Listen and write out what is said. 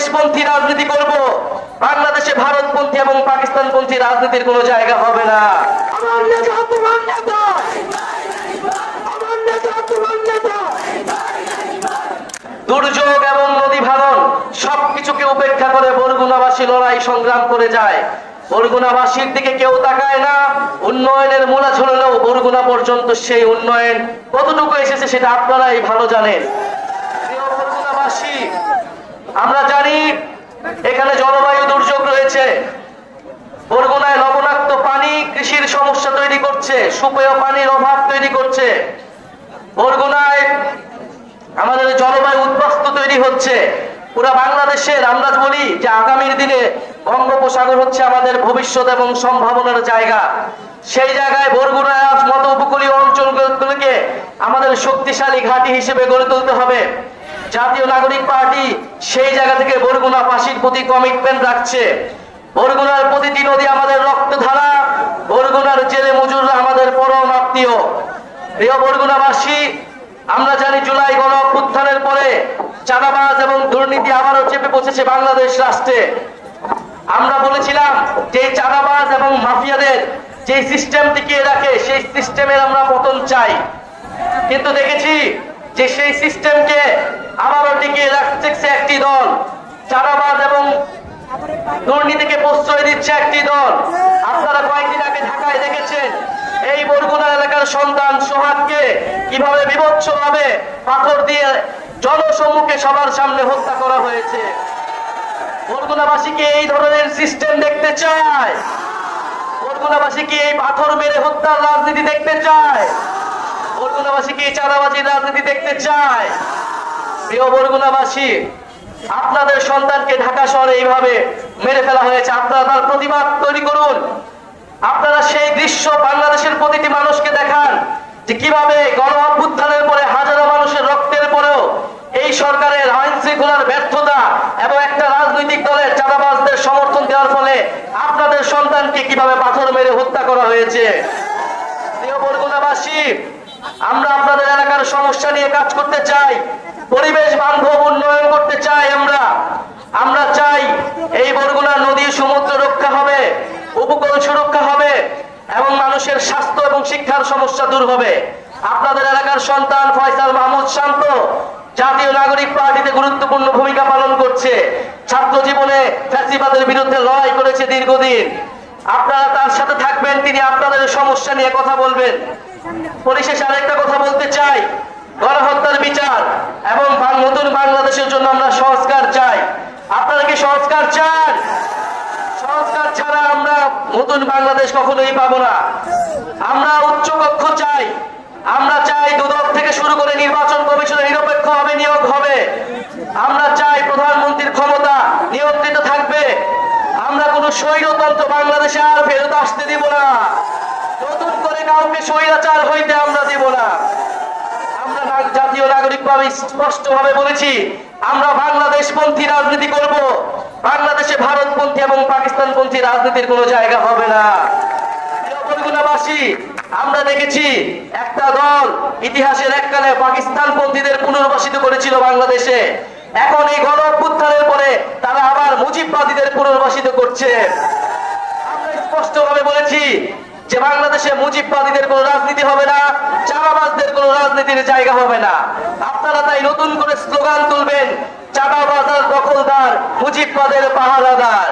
বাংলাদেশপন্থী রাজনীতি করব, বাংলাদেশে ভারতপন্থী এবং পাকিস্তানপন্থী রাজনীতির কোনো জায়গা হবে না। আমার নেতা তোমার নেতা, আমার নেতা তোমার নেতা। দুর্যোগ এবং নদী ভাঙন সবকিছুকে উপেক্ষা করে বরগুনাবাসী লড়াই সংগ্রাম করে যায়। বরগুনাবাসীর দিকে কেউ তাকায় না। উন্নয়নের মূলা ঝরলেও বরগুনা পর্যন্ত সেই উন্নয়ন কতটুকু এসেছে সেটা আপনারাই ভালো জানেন। প্রিয় বরগুনাবাসী, আমরা জানি এখানে জলবায়ু দুর্যোগ রয়েছে। বরগুনায় লবণাক্ত পানি কৃষির সমস্যা তৈরি করছে, সুপেয় পানির অভাব তৈরি করছে। বরগুনায় আমাদের জলবায়ু উদ্বাস্তু তৈরি হচ্ছে। পুরা বাংলাদেশের আমরা বলি যে আগামীর দিনে বঙ্গোপসাগর হচ্ছে আমাদের ভবিষ্যৎ এবং সম্ভাবনার জায়গা। সেই জায়গায় বরগুনার মতো উপকূলীয় অঞ্চলগুলোকে আমাদের শক্তিশালী ঘাঁটি হিসেবে গড়ে তুলতে হবে। জাতীয় নাগরিক পার্টি সেই জায়গা থেকে বরগুনাবাসীর প্রতি কমিটমেন্ট রাখছে। বরগুনার প্রতিটি নদী আমাদের রক্তধারা, বরগুনার জেলে মজুররা আমাদের পরম আত্মীয়। প্রিয় বরগুনাবাসী, আমরা জানি জুলাই গণ অভ্যুত্থানের পরে চাঁদাবাজ এবং দুর্নীতি আবারও চেপে বসেছে বাংলাদেশ রাষ্ট্রে। আমরা বলেছিলাম যে চাঁদাবাজ এবং মাফিয়াদের যে সিস্টেম টিকিয়ে রাখে সেই সিস্টেমের আমরা পতন চাই, কিন্তু দেখেছি যে সেই সিস্টেমকে আবারও টিকিয়ে রাখছে একটি দল। চাঁদাবাজ এবং দুর্নীতিকে প্রশ্রয় দিচ্ছে একটি দল। আপনারা কয়েকদিন আগে ঢাকায় দেখেছেন এই বরগুনা এলাকার সন্তান সোহাগকে কিভাবে বিভৎসভাবে পাথর দিয়ে জনসম্মুখে সবার সামনে হত্যা করা হয়েছে। বরগুনাবাসী কি এই ধরনের সিস্টেম দেখতে চায়? বরগুনাবাসী কি এই পাথর মেরে হত্যার রাজনীতি দেখতে চায়? বরগুনাবাসী কি এই চাঁদাবাজির রাজনীতি দেখতে চায়? প্রিয় বরগুনাবাসী, আপনাদের সন্তানকে ঢাকা শহরে এইভাবে মেরে ফেলা হয়েছে, আপনারা তার প্রতিবাদ তৈরি করুন। আপনারা সেই দৃশ্য বাংলাদেশের প্রতিটি মানুষকে দেখান যে কিভাবে গণ অভ্যুত্থানের পরে হাজারো মানুষের রক্তের পরেও এই সরকারের আইন শৃঙ্খলার ব্যর্থতা এবং একটা রাজনৈতিক দলের চাঁদাবাজদের সমর্থন দেওয়ার ফলে আপনাদের সন্তানকে কিভাবে পাথর মেরে হত্যা করা হয়েছে। প্রিয় বরগুনাবাসী, আমরা আপনাদের এলাকার সমস্যা নিয়ে কাজ করতে চাই, পরিবেশ বান্ধব উন্নয়ন করতে চাই। আমরা চাই এই বরগুনা নদী সমুদ্র রক্ষা হবে, উপকূল সুরক্ষা হবে এবং মানুষের স্বাস্থ্য এবং শিক্ষার সমস্যা দূর হবে। আপনাদের এলাকার সন্তান ফয়সাল মাহমুদ শান্ত জাতীয় নাগরিক পার্টিতে গুরুত্বপূর্ণ ভূমিকা পালন করছে। ছাত্র জীবনে ফ্যাসিবাদের বিরুদ্ধে লড়াই করেছে দীর্ঘদিন। আপনারা তার সাথে থাকবেন, তিনি আপনাদের সমস্যা নিয়ে কথা বলবেন। পরিশেষে আরেকটা কথা বলতে চাই, গণহত্যার বিচার এবং নতুন বাংলাদেশের জন্য আমরা সংস্কার চাই। আপনারা কি সংস্কার চান? সংস্কার ছাড়া আমরা নতুন বাংলাদেশ কখনোই পাবো না। আমরা উচ্চকক্ষ চাই, আমরা চাই দুদক থেকে শুরু করে নির্বাচন কমিশনে নিরপেক্ষভাবে নিয়োগ হবে। আমরা চাই প্রধানমন্ত্রীর ক্ষমতা নিয়ন্ত্রিত থাকবে। আমরা কোন স্বৈরতন্ত্র বাংলাদেশে আর ফেরত আসতে দিব না। নতুন করে কাউকে স্বৈরাচার হইতে আমরা দিব না। আমরা জাতীয় নাগরিক ভাবে স্পষ্টভাবে বলেছি, আমরা বাংলাদেশপন্থী রাজনীতি করব, বাংলাদেশে ভারতপন্থী এবং পাকিস্তানপন্থী রাজনীতির কোনো জায়গা হবে না। বরগুনাবাসী, আমরা দেখেছি একটা দল ইতিহাসের এককালে পাকিস্তানপন্থীদের পুনর্বাসিত করেছিল বাংলাদেশে। এখন এই গণ অভ্যুত্থানের পরে তারা আবার মুজিববাদীদের পুনর্বাসিত করছে। আমরা স্পষ্টভাবে বলেছি যে বাংলাদেশে মুজিববাদীদের কোনো রাজনীতি হবে না, চাঁদাবাজদের কোনো রাজনীতির জায়গা হবে না। আপনারা তাই নতুন করে স্লোগান তুলবেন, চাঁদাবাজ আর দখলদার, মুজিববাদের পাহারাদার।